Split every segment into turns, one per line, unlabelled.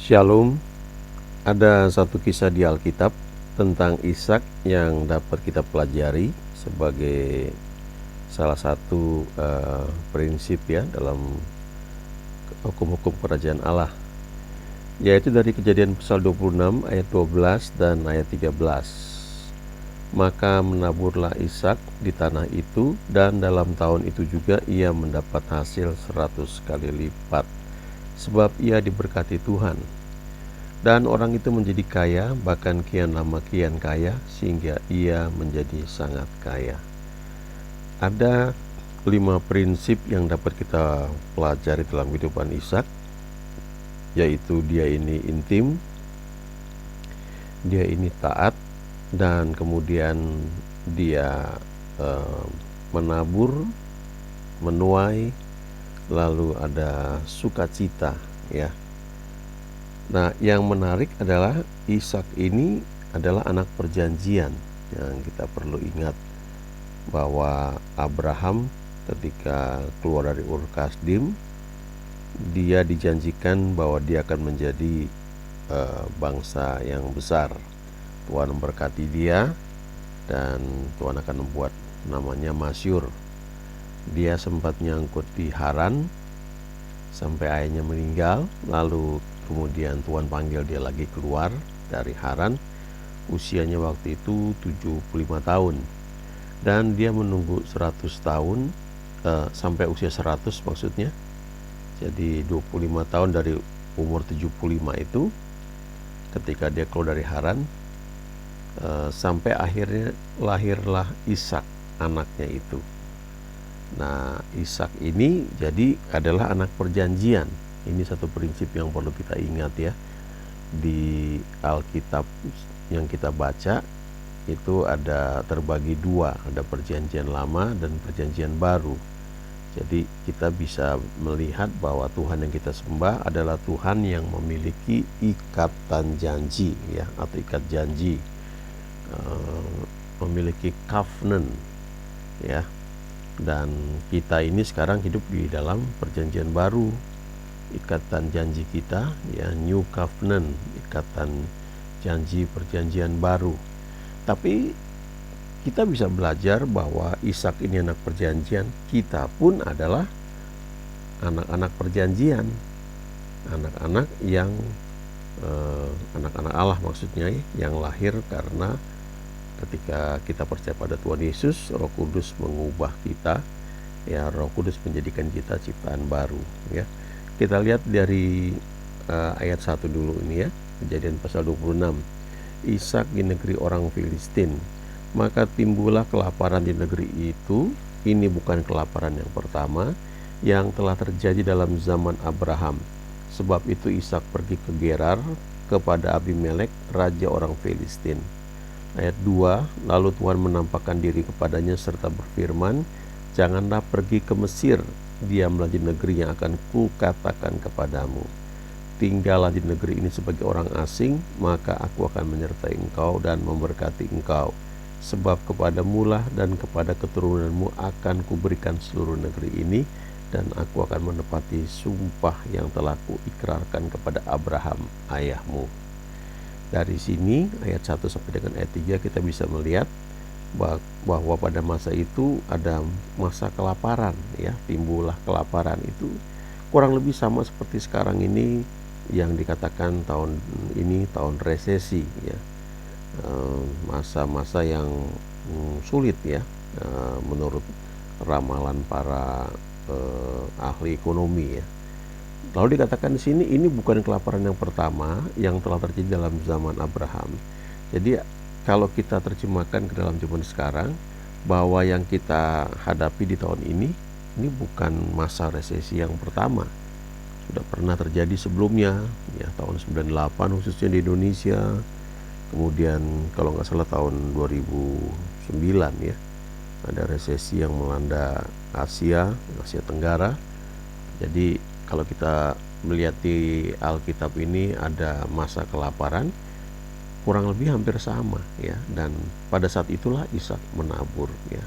Shalom, ada satu kisah di Alkitab tentang Ishak yang dapat kita pelajari sebagai salah satu prinsip ya dalam hukum-hukum kerajaan Allah, yaitu dari Kejadian pasal 26 ayat 12 dan ayat 13. Maka menaburlah Ishak di tanah itu, dan dalam tahun itu juga ia mendapat hasil 100 kali lipat, sebab ia diberkati Tuhan. Dan orang itu menjadi kaya, bahkan kian lama kian kaya, sehingga ia menjadi sangat kaya. Ada 5 prinsip yang dapat kita pelajari dalam kehidupan Ishak, yaitu dia ini intim, dia ini taat, dan kemudian dia menabur, menuai, lalu ada sukacita ya. Nah, yang menarik adalah Ishak ini adalah anak perjanjian. Yang kita perlu ingat bahwa Abraham ketika keluar dari Ur Kasdim, dia dijanjikan bahwa dia akan menjadi bangsa yang besar. Tuhan memberkati dia, dan Tuhan akan membuat namanya masyhur. Dia sempat nyangkut di Haran sampai ayahnya meninggal, lalu kemudian Tuhan panggil dia lagi keluar dari Haran. Usianya waktu itu 75 tahun, dan dia menunggu 100 tahun sampai usia 100 maksudnya. Jadi 25 tahun dari umur 75 itu, ketika dia keluar dari Haran, sampai akhirnya lahirlah Ishak, anaknya itu. Nah, Ishak ini jadi adalah anak perjanjian. Ini satu prinsip yang perlu kita ingat ya. Di Alkitab yang kita baca itu ada terbagi dua, ada perjanjian lama dan perjanjian baru. Jadi kita bisa melihat bahwa Tuhan yang kita sembah adalah Tuhan yang memiliki ikatan janji ya, atau ikat janji, memiliki covenant ya. Dan kita ini sekarang hidup di dalam perjanjian baru, ikatan janji kita ya, new covenant, ikatan janji perjanjian baru. Tapi kita bisa belajar bahwa Ishak ini anak perjanjian, kita pun adalah anak-anak perjanjian, anak-anak yang anak-anak Allah maksudnya, yang lahir karena ketika kita percaya pada Tuhan Yesus, Roh Kudus mengubah kita ya, Roh Kudus menjadikan kita ciptaan baru ya. Kita lihat dari ayat 1 dulu ini ya, Kejadian pasal 26. Ishak di negeri orang Filistin, maka timbullah kelaparan di negeri itu. Ini bukan kelaparan yang pertama yang telah terjadi dalam zaman Abraham. Sebab itu Ishak pergi ke Gerar kepada Abimelek, raja orang Filistin. Ayat 2, lalu Tuhan menampakkan diri kepadanya serta berfirman, janganlah pergi ke Mesir, diamlah di negeri yang akan kukatakan kepadamu. Tinggallah di negeri ini sebagai orang asing, maka aku akan menyertai engkau dan memberkati engkau. Sebab kepadamulah dan kepada keturunanmu akan kuberikan seluruh negeri ini, dan aku akan menepati sumpah yang telah kuikrarkan kepada Abraham ayahmu. Dari sini ayat 1 sampai dengan ayat 3 kita bisa melihat bahwa pada masa itu ada masa kelaparan ya, timbullah kelaparan. Itu kurang lebih sama seperti sekarang ini yang dikatakan tahun ini tahun resesi ya, masa-masa yang sulit ya, menurut ramalan para ahli ekonomi ya. Lalu dikatakan di sini ini bukan kelaparan yang pertama yang telah terjadi dalam zaman Abraham. Jadi kalau kita terjemahkan ke dalam zaman sekarang, bahwa yang kita hadapi di tahun ini bukan masa resesi yang pertama. Sudah pernah terjadi sebelumnya ya, tahun 98 khususnya di Indonesia. Kemudian kalau nggak salah tahun 2009 ya, ada resesi yang melanda Asia Tenggara. Jadi kalau kita melihat di Alkitab ini ada masa kelaparan, kurang lebih hampir sama ya. Dan pada saat itulah Ishak menabur ya.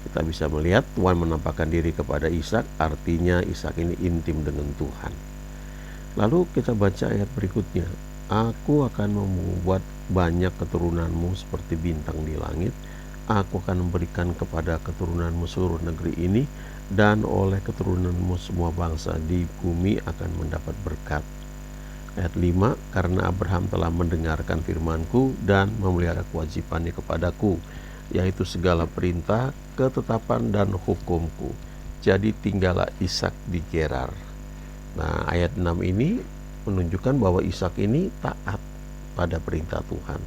Kita bisa melihat Tuhan menampakkan diri kepada Ishak, artinya Ishak ini intim dengan Tuhan. Lalu kita baca ayat berikutnya. Aku akan membuat banyak keturunanmu seperti bintang di langit. Aku akan memberikan kepada keturunanmu seluruh negeri ini, dan oleh keturunanmu semua bangsa di bumi akan mendapat berkat. Ayat 5, karena Abraham telah mendengarkan firmanku dan memelihara kewajibannya kepadaku, yaitu segala perintah, ketetapan, dan hukumku. Jadi tinggallah Ishak di Gerar. Nah, ayat 6 ini menunjukkan bahwa Ishak ini taat pada perintah Tuhan.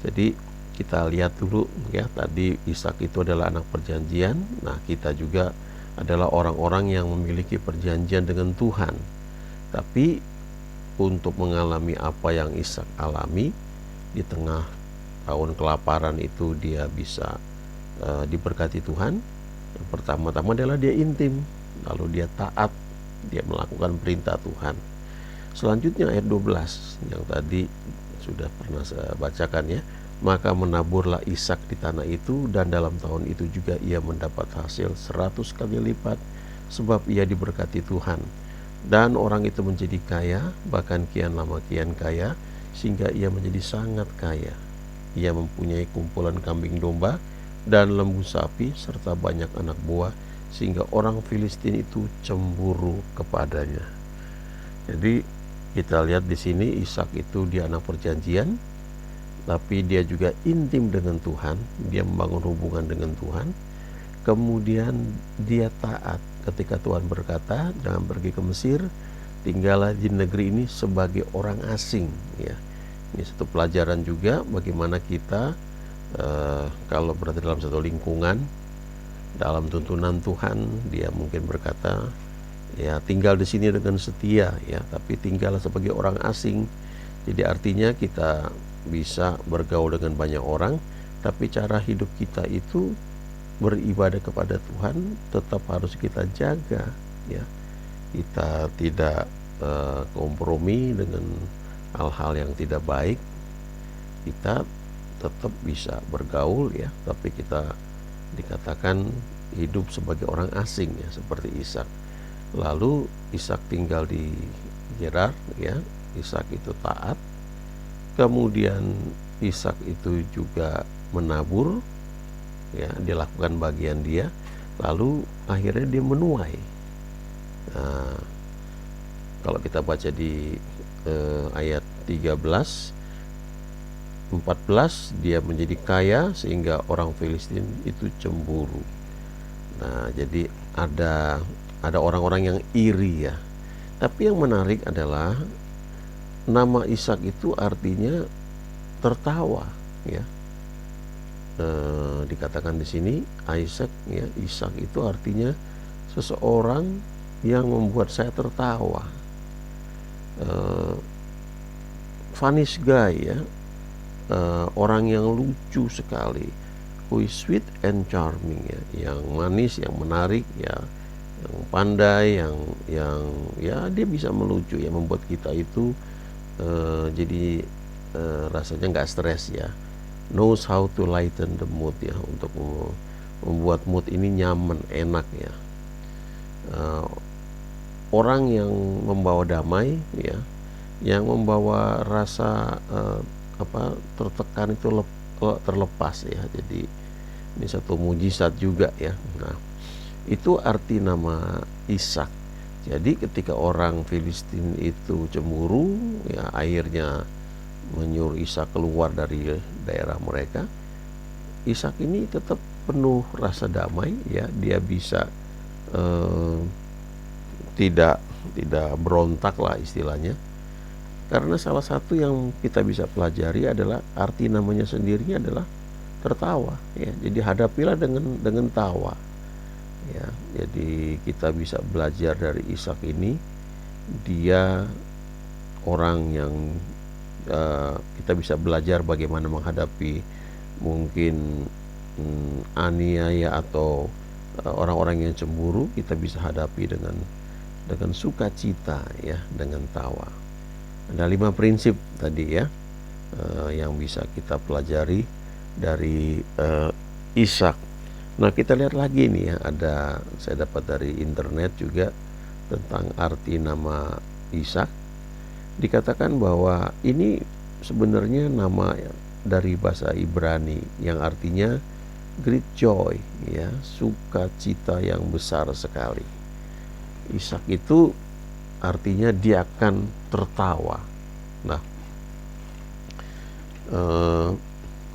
Jadi kita lihat dulu ya, tadi Ishak itu adalah anak perjanjian. Nah, kita juga adalah orang-orang yang memiliki perjanjian dengan Tuhan. Tapi untuk mengalami apa yang Ishak alami di tengah tahun kelaparan itu, dia bisa diberkati Tuhan. Yang pertama-tama adalah dia intim, lalu dia taat, dia melakukan perintah Tuhan. Selanjutnya ayat 12 yang tadi sudah pernah saya bacakan ya. Maka menaburlah Ishak di tanah itu, dan dalam tahun itu juga ia mendapat hasil 100 kali lipat, sebab ia diberkati Tuhan. Dan orang itu menjadi kaya, bahkan kian lama kian kaya, sehingga ia menjadi sangat kaya. Ia mempunyai kumpulan kambing domba dan lembu sapi serta banyak anak buah, sehingga orang Filistin itu cemburu kepadanya. Jadi kita lihat di sini Ishak itu dia anak perjanjian, tapi dia juga intim dengan Tuhan, dia membangun hubungan dengan Tuhan. Kemudian dia taat ketika Tuhan berkata, jangan pergi ke Mesir, tinggallah di negeri ini sebagai orang asing ya. Ini satu pelajaran juga bagaimana kita kalau berada dalam satu lingkungan, dalam tuntunan Tuhan, dia mungkin berkata, ya tinggal di sini dengan setia ya, tapi tinggal sebagai orang asing. Jadi artinya kita bisa bergaul dengan banyak orang, tapi cara hidup kita itu beribadah kepada Tuhan tetap harus kita jaga ya. Kita tidak kompromi dengan hal-hal yang tidak baik. Kita tetap bisa bergaul ya, tapi kita dikatakan hidup sebagai orang asing ya, seperti Ishak. Lalu Ishak tinggal di Gerar ya. Ishak itu taat. Kemudian Ishak itu juga menabur ya, dia lakukan bagian dia, lalu akhirnya dia menuai. Nah, kalau kita baca di ayat 13 14, dia menjadi kaya sehingga orang Filistin itu cemburu. Nah, jadi ada orang-orang yang iri ya. Tapi yang menarik adalah nama Ishak itu artinya tertawa ya. Dikatakan di sini Isaac ya, Ishak itu artinya seseorang yang membuat saya tertawa. Funny guy ya, orang yang lucu sekali, who is sweet and charming ya, yang manis, yang menarik ya, yang pandai, yang ya dia bisa melucu ya, membuat kita itu jadi rasanya nggak stres ya. Knows how to lighten the mood ya, untuk membuat mood ini nyaman, enak ya. Orang yang membawa damai ya, yang membawa rasa tertekan itu terlepas ya. Jadi ini satu mujizat juga ya. Nah, itu arti nama Ishak. Jadi ketika orang Filistin itu cemburu ya, akhirnya menyuruh Ishak keluar dari daerah mereka, Ishak ini tetap penuh rasa damai ya. Dia bisa tidak berontak lah istilahnya. Karena salah satu yang kita bisa pelajari adalah arti namanya sendiri adalah tertawa ya. Jadi hadapilah dengan tawa ya. Jadi kita bisa belajar dari Ishak ini. Dia orang yang kita bisa belajar bagaimana menghadapi mungkin aniaya atau orang-orang yang cemburu. Kita bisa hadapi dengan sukacita ya, dengan tawa. Ada 5 prinsip tadi ya, yang bisa kita pelajari dari Ishak. Nah, kita lihat lagi nih ya, saya dapat dari internet juga tentang arti nama Ishak, dikatakan bahwa ini sebenarnya nama dari bahasa Ibrani yang artinya great joy, ya, sukacita yang besar sekali. Ishak itu artinya dia akan tertawa. Nah,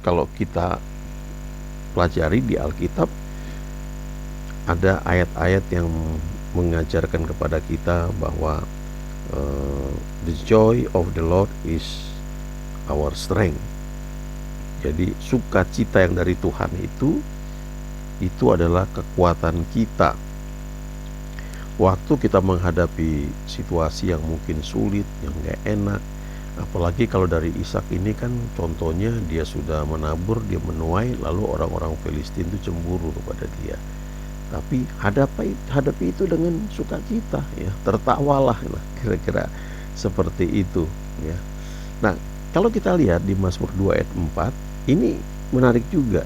kalau kita pelajari di Alkitab, ada ayat-ayat yang mengajarkan kepada kita bahwa the joy of the Lord is our strength. Jadi sukacita yang dari Tuhan itu adalah kekuatan kita. Waktu kita menghadapi situasi yang mungkin sulit, yang gak enak, apalagi kalau dari Ishak ini kan contohnya dia sudah menabur, dia menuai, lalu orang-orang Filistin itu cemburu kepada dia. Tapi hadapi itu dengan sukacita, ya, tertawalah, kira-kira seperti itu, ya. Nah, kalau kita lihat di Mazmur 2 ayat 4, ini menarik juga.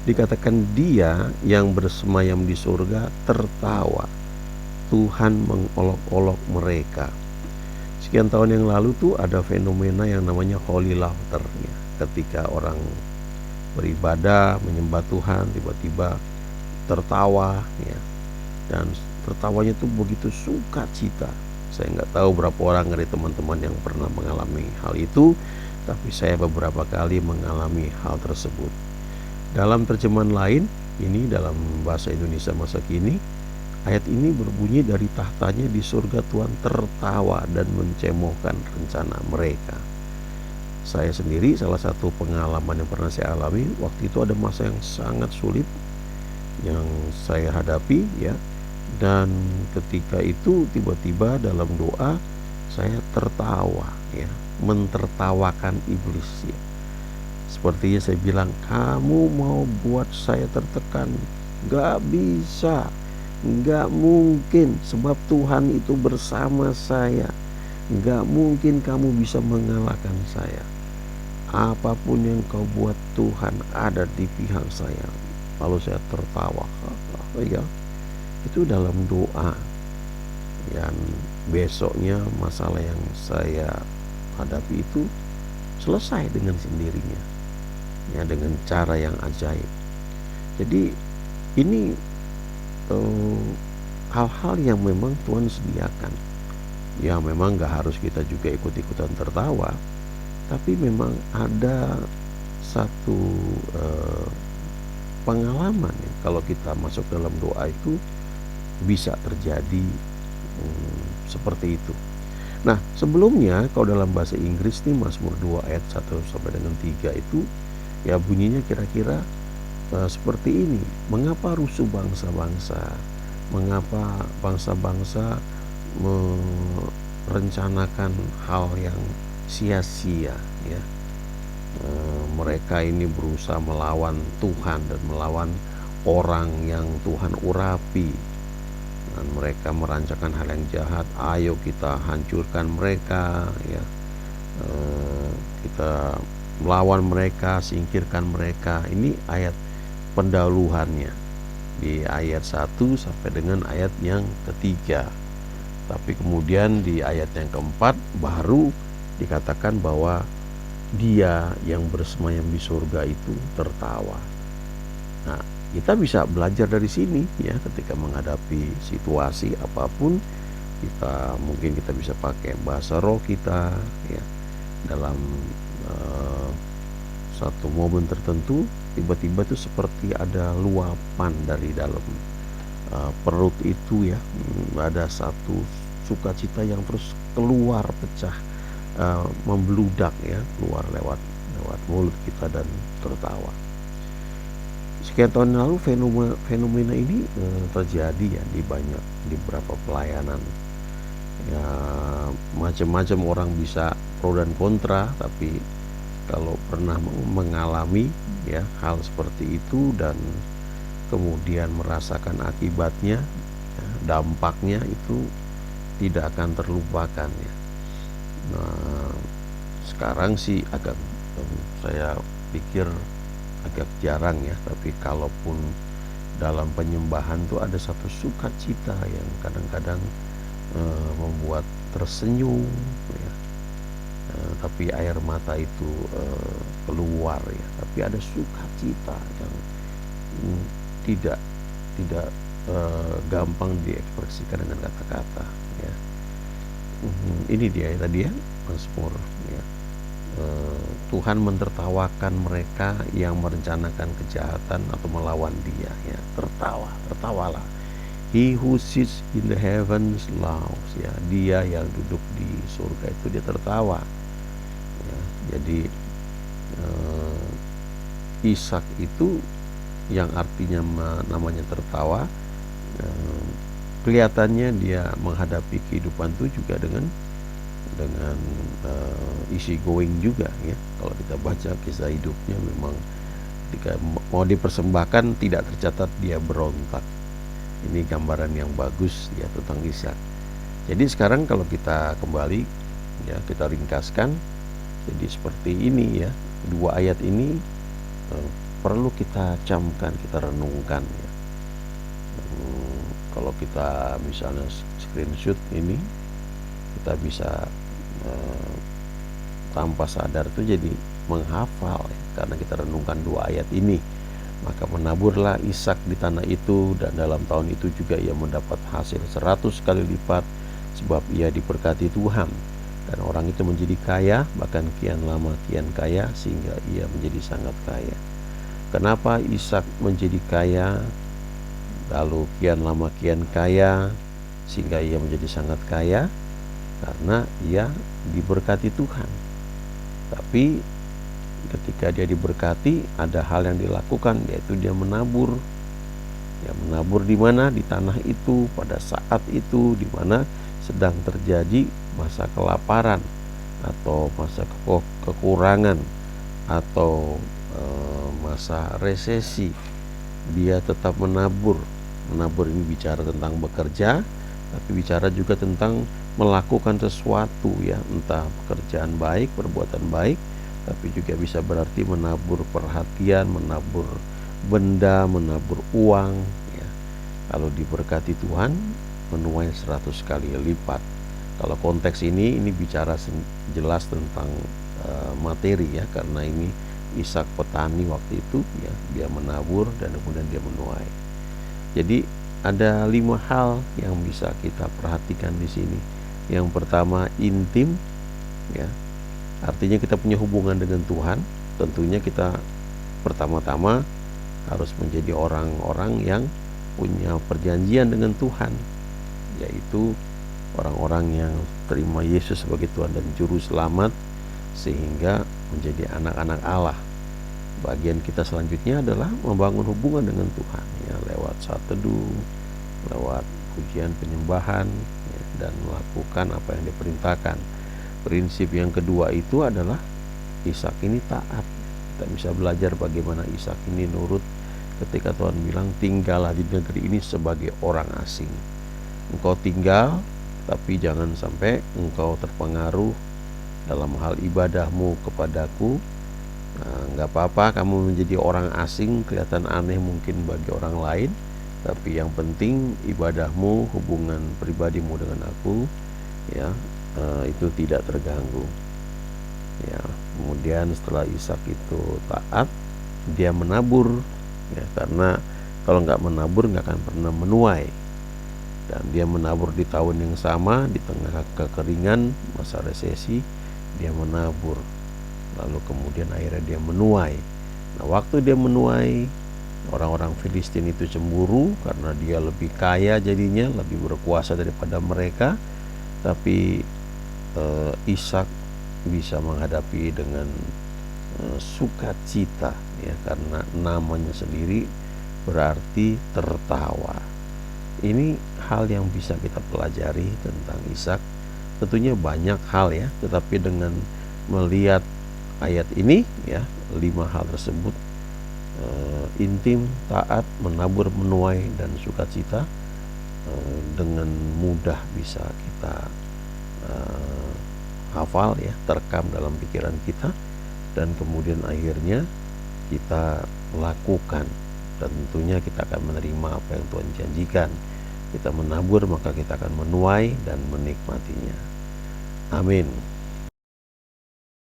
Dikatakan dia yang bersemayam di surga tertawa, Tuhan mengolok-olok mereka. Sekian tahun yang lalu tuh ada fenomena yang namanya holy laughter, ya. Ketika orang beribadah, menyembah Tuhan, tiba-tiba tertawa, ya, dan tertawanya tuh begitu sukacita. Saya nggak tahu berapa orang dari teman-teman yang pernah mengalami hal itu, tapi saya beberapa kali mengalami hal tersebut. Dalam terjemahan lain, ini dalam bahasa Indonesia masa kini, ayat ini berbunyi, dari tahtanya di surga Tuhan tertawa dan mencemohkan rencana mereka. Saya sendiri, salah satu pengalaman yang pernah saya alami, waktu itu ada masa yang sangat sulit yang saya hadapi, ya, dan ketika itu tiba-tiba dalam doa saya tertawa, ya, mentertawakan iblis, ya. Sepertinya saya bilang, kamu mau buat saya tertekan, gak bisa, gak mungkin, sebab Tuhan itu bersama saya, gak mungkin kamu bisa mengalahkan saya. Apapun yang kau buat, Tuhan ada di pihak saya. Lalu saya tertawa, ya, itu dalam doa. Dan besoknya masalah yang saya hadapi itu selesai dengan sendirinya, ya, dengan cara yang ajaib. Jadi ini hal-hal yang memang Tuhan sediakan. Ya, memang gak harus kita juga ikut-ikutan tertawa, tapi memang ada satu pengalaman, ya, kalau kita masuk dalam doa itu bisa terjadi seperti itu. Nah, sebelumnya kalau dalam bahasa Inggris nih, Mazmur 2 ayat 1 sampai dengan 3 itu, ya, bunyinya kira-kira seperti ini. Mengapa rusuh bangsa-bangsa? Mengapa bangsa-bangsa merencanakan hal yang sia-sia, ya? Mereka ini berusaha melawan Tuhan dan melawan orang yang Tuhan urapi, dan mereka merancangkan hal yang jahat. Ayo kita hancurkan mereka, ya, kita melawan mereka, singkirkan mereka. Ini ayat pendahuluannya di ayat 1 sampai dengan ayat yang ketiga. Tapi kemudian di ayat yang keempat baru dikatakan bahwa dia yang bersemayam di surga itu tertawa. Nah, kita bisa belajar dari sini, ya, ketika menghadapi situasi apapun, mungkin kita bisa pakai bahasa roh kita, ya, dalam satu momen tertentu, tiba-tiba itu seperti ada luapan dari dalam perut itu, ya, ada satu sukacita yang terus keluar, pecah, membludak, ya, keluar lewat mulut kita dan tertawa. Sekian tahun lalu fenomena ini terjadi, ya, di beberapa pelayanan. Ya, macam-macam orang bisa pro dan kontra, tapi kalau pernah mengalami, ya, hal seperti itu dan kemudian merasakan akibatnya, ya, dampaknya itu tidak akan terlupakan, ya. Nah, sekarang sih saya pikir agak jarang, ya, tapi kalaupun dalam penyembahan tuh ada satu sukacita yang kadang-kadang membuat tersenyum, ya. Tapi air mata itu keluar, ya. Tapi ada sukacita yang tidak tidak gampang diekspresikan dengan kata-kata, ya. Ini dia ya, tadi ya, Mazmur, ya. Tuhan mentertawakan mereka yang merencanakan kejahatan atau melawan Dia, ya. Tertawalah. He who sits in the heavens laughs, ya. Dia yang duduk di surga itu dia tertawa, ya. Jadi Ishak itu yang artinya namanya tertawa, kelihatannya dia menghadapi kehidupan itu juga dengan easy going juga, ya. Kalau kita baca kisah hidupnya, memang ketika mau dipersembahkan tidak tercatat dia berontak. Ini gambaran yang bagus, ya, tentang Ishak. Jadi sekarang kalau kita kembali, ya, kita ringkaskan. Jadi seperti ini, ya, dua ayat ini perlu kita camkan, kita renungkan, ya. Kalau kita misalnya screenshot ini, kita bisa tanpa sadar itu jadi menghafal, ya, karena kita renungkan dua ayat ini. Maka menaburlah Ishak di tanah itu, dan dalam tahun itu juga ia mendapat hasil 100 kali lipat, sebab ia diberkati Tuhan. Dan orang itu menjadi kaya, bahkan kian lama kian kaya, sehingga ia menjadi sangat kaya. Kenapa Ishak menjadi kaya, lalu kian lama kian kaya, sehingga ia menjadi sangat kaya? Karena ia diberkati Tuhan. Tapi ketika dia diberkati, ada hal yang dilakukan, yaitu dia menabur. Ya, menabur di mana? Di tanah itu, pada saat itu di mana sedang terjadi masa kelaparan atau masa kekurangan atau masa resesi. Dia tetap menabur. Menabur ini bicara tentang bekerja, tapi bicara juga tentang melakukan sesuatu, ya, entah pekerjaan baik, perbuatan baik, tapi juga bisa berarti menabur perhatian, menabur benda, menabur uang, ya. Kalau diberkati Tuhan, menuai 100 kali lipat. Kalau konteks ini bicara jelas tentang materi, ya, karena ini Ishak petani waktu itu, ya, dia menabur dan kemudian dia menuai. Jadi ada 5 hal yang bisa kita perhatikan di sini. Yang pertama, intim, ya. Artinya kita punya hubungan dengan Tuhan. Tentunya kita pertama-tama harus menjadi orang-orang yang punya perjanjian dengan Tuhan, yaitu orang-orang yang terima Yesus sebagai Tuhan dan Juru Selamat, sehingga menjadi anak-anak Allah. Bagian kita selanjutnya adalah membangun hubungan dengan Tuhan, ya, lewat saat teduh, lewat pujian penyembahan, ya, dan melakukan apa yang diperintahkan. Prinsip yang kedua itu adalah Ishak ini taat. Kita bisa belajar bagaimana Ishak ini nurut ketika Tuhan bilang, tinggallah di negeri ini sebagai orang asing. Engkau tinggal, tapi jangan sampai engkau terpengaruh dalam hal ibadahmu kepadaku. Nggak apa-apa kamu menjadi orang asing, kelihatan aneh mungkin bagi orang lain, tapi yang penting ibadahmu, hubungan pribadimu dengan aku, ya, itu tidak terganggu, ya. Kemudian setelah Ishak itu taat, dia menabur, ya, karena kalau nggak menabur nggak akan pernah menuai. Dan dia menabur di tahun yang sama, di tengah kekeringan, masa resesi, dia menabur. Lalu kemudian akhirnya dia menuai. Nah, waktu dia menuai, orang-orang Filistin itu cemburu karena dia lebih kaya jadinya, lebih berkuasa daripada mereka. Tapi Ishak bisa menghadapi dengan sukacita, ya, karena namanya sendiri berarti tertawa. Ini hal yang bisa kita pelajari tentang Ishak. Tentunya banyak hal, ya, tetapi dengan melihat ayat ini, ya, 5 hal tersebut, intim, taat, menabur, menuai, dan sukacita, dengan mudah bisa kita hafal, ya, terekam dalam pikiran kita, dan kemudian akhirnya kita lakukan, dan tentunya kita akan menerima apa yang Tuhan janjikan. Kita menabur, maka kita akan menuai dan menikmatinya. Amin.